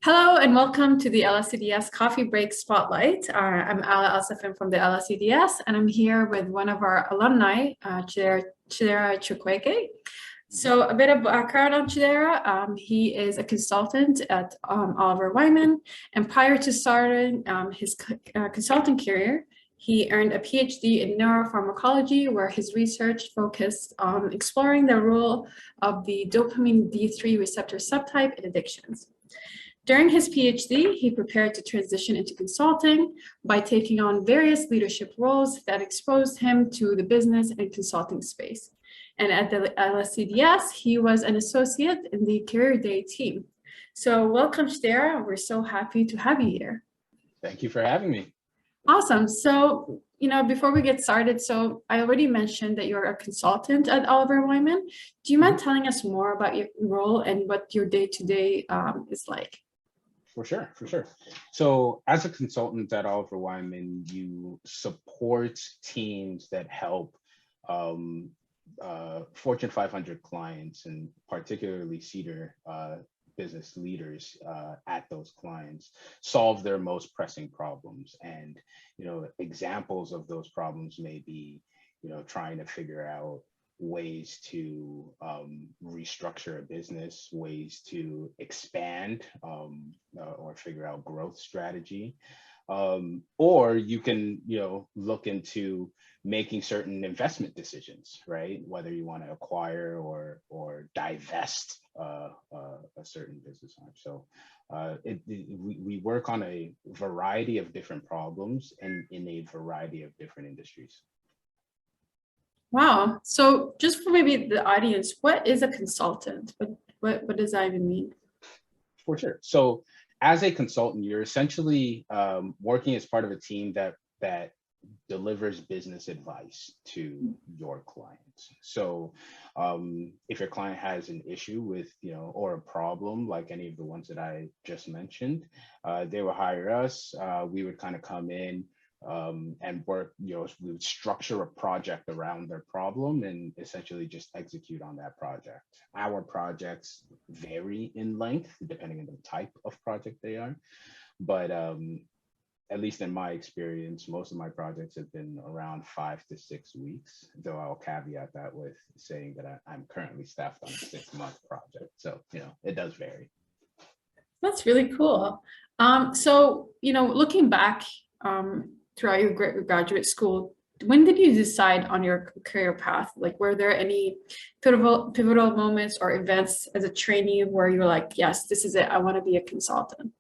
Hello and welcome to the LSCDS Coffee Break Spotlight. I'm Alaa Alsaafin from the LSCDS, and I'm here with one of our alumni, Chidera Chukwueke. So a bit of background on Chidera. He is a consultant at Oliver Wyman, and prior to starting his consulting career, he earned a PhD in neuropharmacology, where his research focused on exploring the role of the dopamine D3 receptor subtype in addictions. During his PhD, he prepared to transition into consulting by taking on various leadership roles that exposed him to the business and consulting space. And at the LSCDS, he was an associate in the Career Day team. So welcome, Chidera. We're so happy to have you here. Thank you for having me. Awesome. So, before we get started, so I already mentioned that you're a consultant at Oliver Wyman. Do you mind telling us more about your role and what your day-to-day is like? For sure. So as a consultant at Oliver Wyman, you support teams that help Fortune 500 clients, and particularly senior business leaders at those clients, solve their most pressing problems. And examples of those problems may be trying to figure out ways to restructure a business, ways to expand or figure out growth strategy. Or you can, look into making certain investment decisions, right? Whether you want to acquire or divest a certain business arm. So we work on a variety of different problems and in a variety of different industries. Wow. So just for maybe the audience, what is a consultant? What does that even mean? For sure. So as a consultant, you're essentially working as part of a team that delivers business advice to your clients. So if your client has an issue with, or a problem like any of the ones that I just mentioned, they will hire us. We would kind of come in and work, we would structure a project around their problem and essentially just execute on that project. Our projects vary in length depending on the type of project they are, but at least in my experience, most of my projects have been around 5 to 6 weeks, though I'll caveat that with saying that I'm currently staffed on a 6-month project. So, it does vary. That's really cool. So, looking back throughout your graduate school, when did you decide on your career path? Like, were there any pivotal moments or events as a trainee where you're like, yes, this is it, I want to be a consultant?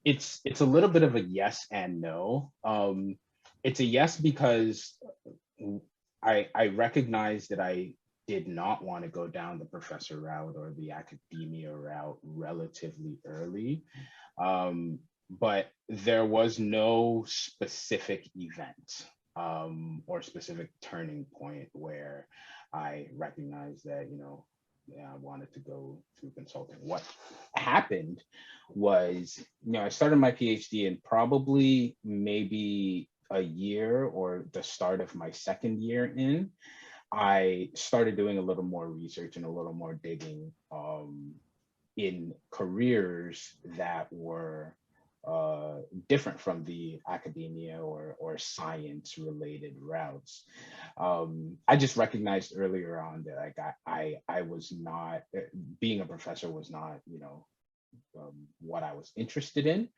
It's a little bit of a yes and no. It's a yes because I recognize that I did not want to go down the professor route or the academia route relatively early. But there was no specific event or specific turning point where I recognized that, I wanted to go through consulting. What happened was, I started my PhD in probably maybe a year or the start of my second year in, I started doing a little more research and a little more digging in careers that were different from the academia or science related routes. I just recognized earlier on that I was not, being a professor was not, what I was interested in.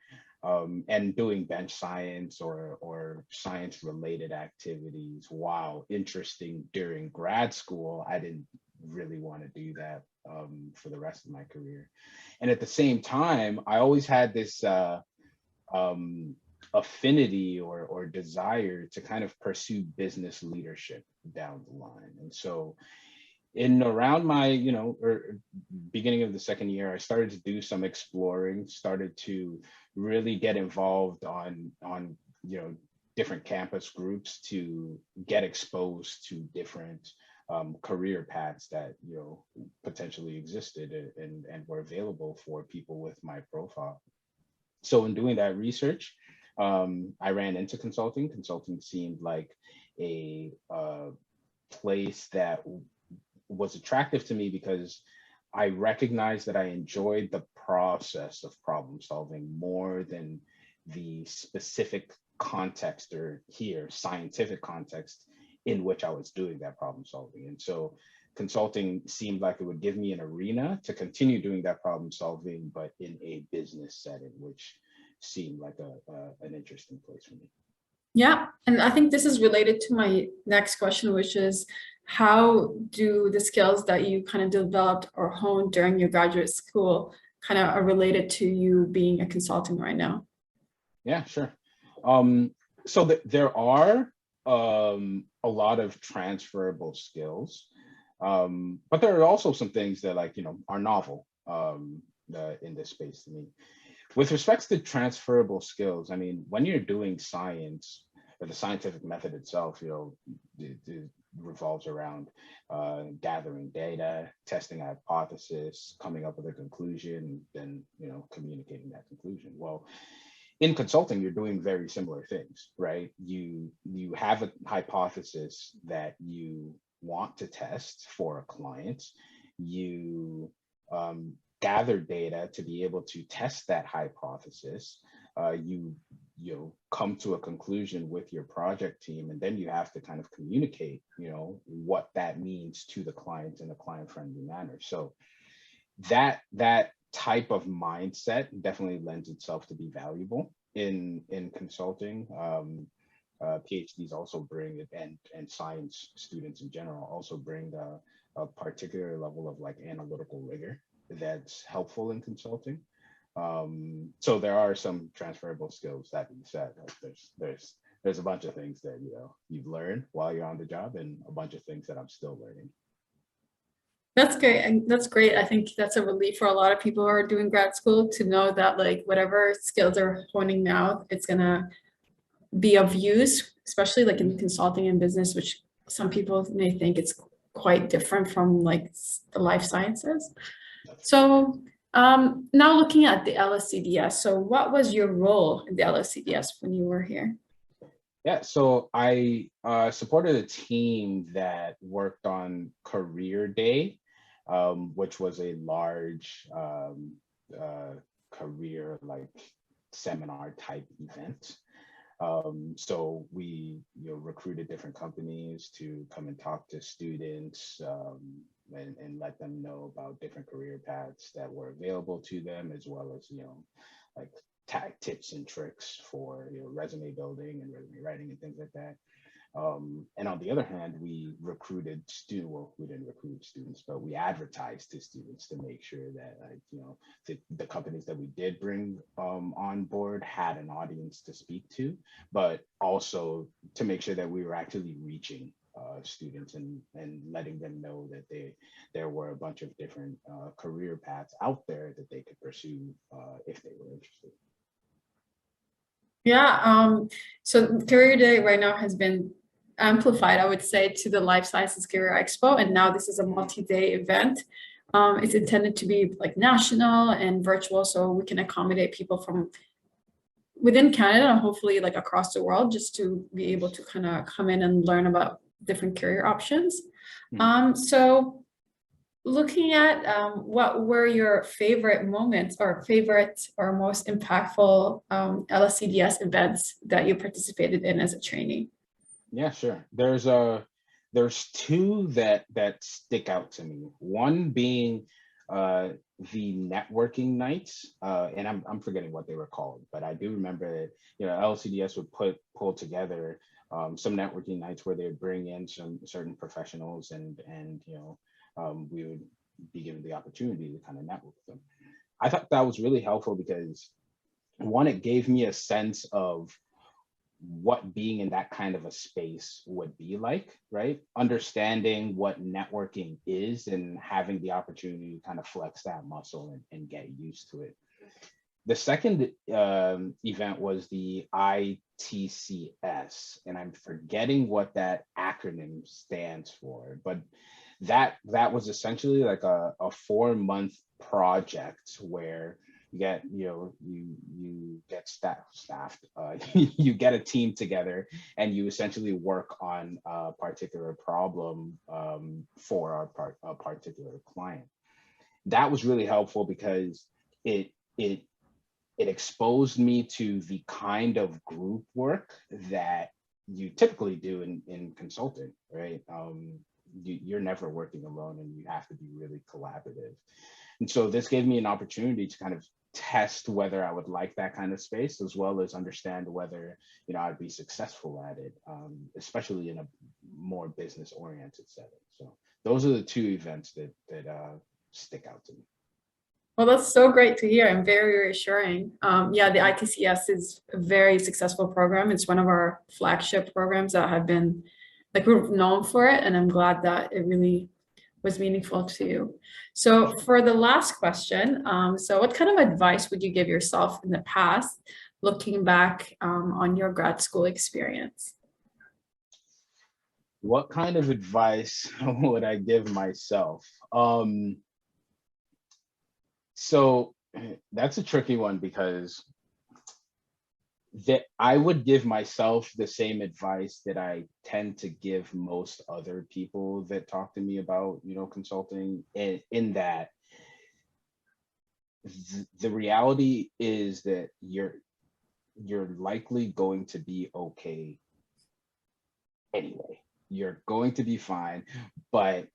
And doing bench science or science related activities, while interesting during grad school, I didn't really want to do that for the rest of my career. And at the same time, I always had this affinity or desire to kind of pursue business leadership down the line. And so in around my, beginning of the second year, I started to do some exploring, started to really get involved on different campus groups to get exposed to different career paths that, potentially existed and were available for people with my profile. So in doing that research, I ran into consulting. Consulting seemed like a place that was attractive to me because I recognized that I enjoyed the process of problem solving more than the specific context, or here, scientific context in which I was doing that problem solving. And so consulting seemed like it would give me an arena to continue doing that problem solving, but in a business setting, which seemed like an interesting place for me. Yeah, and I think this is related to my next question, which is how do the skills that you kind of developed or honed during your graduate school kind of are related to you being a consultant right now? Yeah, sure. So there are a lot of transferable skills, but there are also some things that, like, are novel in this space to me. With respect to transferable skills, I mean, when you're doing science, or the scientific method itself, it revolves around gathering data, testing a hypothesis, coming up with a conclusion, then communicating that conclusion. Well, in consulting, you're doing very similar things, right? You have a hypothesis that you want to test for a client. You gather data to be able to test that hypothesis. You come to a conclusion with your project team, and then you have to kind of communicate, what that means to the client in a client-friendly manner. So that type of mindset definitely lends itself to be valuable in consulting. PhDs also bring it, and science students in general also bring a particular level of like analytical rigor that's helpful in consulting. So there are some transferable skills. That being said, like there's a bunch of things that you've learned while you're on the job, and a bunch of things that I'm still learning. That's great. And that's great. I think that's a relief for a lot of people who are doing grad school to know that like whatever skills they're honing now, it's gonna be of use, especially like in consulting and business, which some people may think it's quite different from like the life sciences. So now looking at the LSCDS, so what was your role in the LSCDS when you were here? Yeah, so I supported a team that worked on Career Day, which was a large career like seminar type event. So we recruited different companies to come and talk to students, and let them know about different career paths that were available to them, as well as like tips and tricks for resume building and resume writing and things like that. And on the other hand, we recruited we didn't recruit students, but we advertised to students to make sure that the companies that we did bring on board had an audience to speak to, but also to make sure that we were actually reaching students and letting them know that there were a bunch of different career paths out there that they could pursue if they were interested. Yeah, so Career Day right now has been amplified, I would say, to the Life Sciences Career Expo, and now this is a multi-day event. It's intended to be like national and virtual, so we can accommodate people from within Canada and hopefully like across the world, just to be able to kind of come in and learn about different career options. So looking at what were your favorite moments or most impactful LSCDS events that you participated in as a trainee? Yeah, sure. There's two that stick out to me. One being the networking nights, and I'm forgetting what they were called, but I do remember that LSCDS would pull together some networking nights where they would bring in some certain professionals, and we would be given the opportunity to kind of network with them. I thought that was really helpful because, one, it gave me a sense of what being in that kind of a space would be like, right? Understanding what networking is and having the opportunity to kind of flex that muscle and get used to it. The second event was the ITCS, and I'm forgetting what that acronym stands for, but that was essentially like a 4-month project where you get you get staffed you get a team together, and you essentially work on a particular problem for a particular client. that was really helpful because it exposed me to the kind of group work that you typically do in consulting, right? You're never working alone, and you have to be really collaborative. And so this gave me an opportunity to kind of test whether I would like that kind of space, as well as understand whether, you know, I'd be successful at it, especially in a more business oriented setting. So those are the two events that stick out to me. Well, that's so great to hear and very reassuring. Yeah, the ITCS is a very successful program. It's one of our flagship programs that have been, like, we're known for it, and I'm glad that it really was meaningful to you. So for the last question, so what kind of advice would you give yourself in the past, looking back on your grad school experience? What kind of advice would I give myself? So that's a tricky one, because that I would give myself the same advice that I tend to give most other people that talk to me about, you know, consulting, in that the reality is that you're likely going to be okay anyway. You're going to be fine, but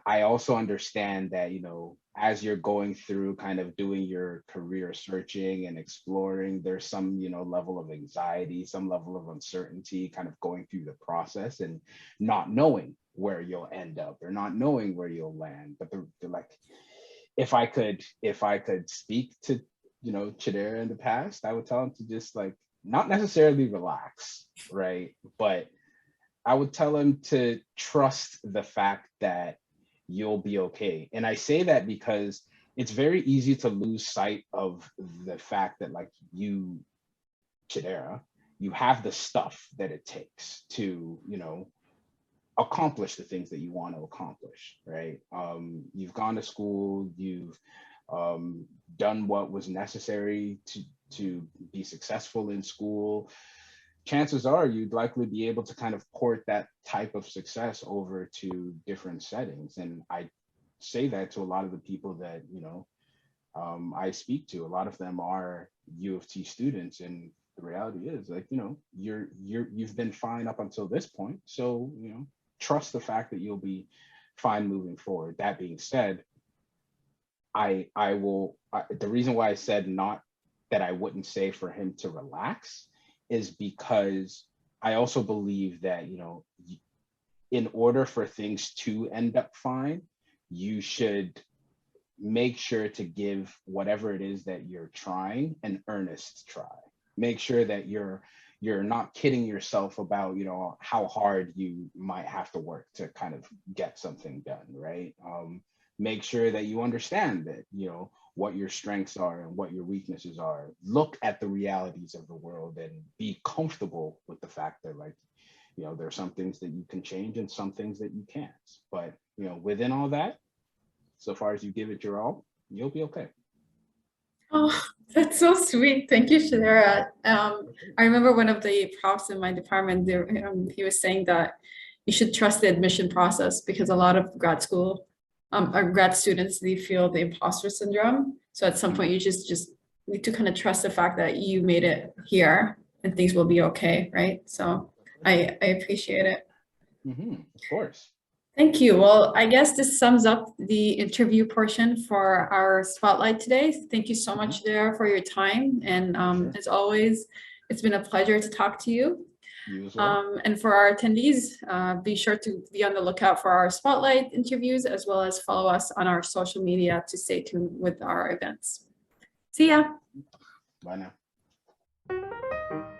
I also understand that, you know, as you're going through kind of doing your career searching and exploring, there's some, you know, level of anxiety, some level of uncertainty kind of going through the process and not knowing where you'll end up or not knowing where you'll land. But they're like, if I could speak to, you know, Chidera in the past, I would tell him to just, like, not necessarily relax, right? But I would tell him to trust the fact that you'll be okay. And I say that because it's very easy to lose sight of the fact that, like, you, Chidera, you have the stuff that it takes to, you know, accomplish the things that you want to accomplish, right? You've gone to school, you've done what was necessary to be successful in school. Chances are you'd likely be able to kind of port that type of success over to different settings. And I say that to a lot of the people that, you know, I speak to. A lot of them are U of T students, and the reality is, like, you know, you've been fine up until this point. So, you know, trust the fact that you'll be fine moving forward. That being said, the reason why I said not that I wouldn't say for him to relax is because I also believe that, you know, in order for things to end up fine, you should make sure to give whatever it is that you're trying an earnest try. Make sure that you're not kidding yourself about, you know, how hard you might have to work to kind of get something done, right? Make sure that you understand that, you know, what your strengths are and what your weaknesses are. Look at the realities of the world and be comfortable with the fact that, like, you know, there are some things that you can change and some things that you can't. But, you know, within all that, so far as you give it your all, you'll be okay. Oh, that's so sweet. Thank you, Chidera. I remember one of the profs in my department there, he was saying that you should trust the admission process, because a lot of grad school or grad students, they feel the imposter syndrome. So at some point you just need to kind of trust the fact that you made it here and things will be okay, right? So I appreciate it. Of course. Thank you. Well, I guess this sums up the interview portion for our spotlight today. Thank you so much, Chidera, for your time. And Sure. as always, it's been a pleasure to talk to you. You as well. And for our attendees, be sure to be on the lookout for our spotlight interviews, as well as follow us on our social media to stay tuned with our events. See ya. Bye now.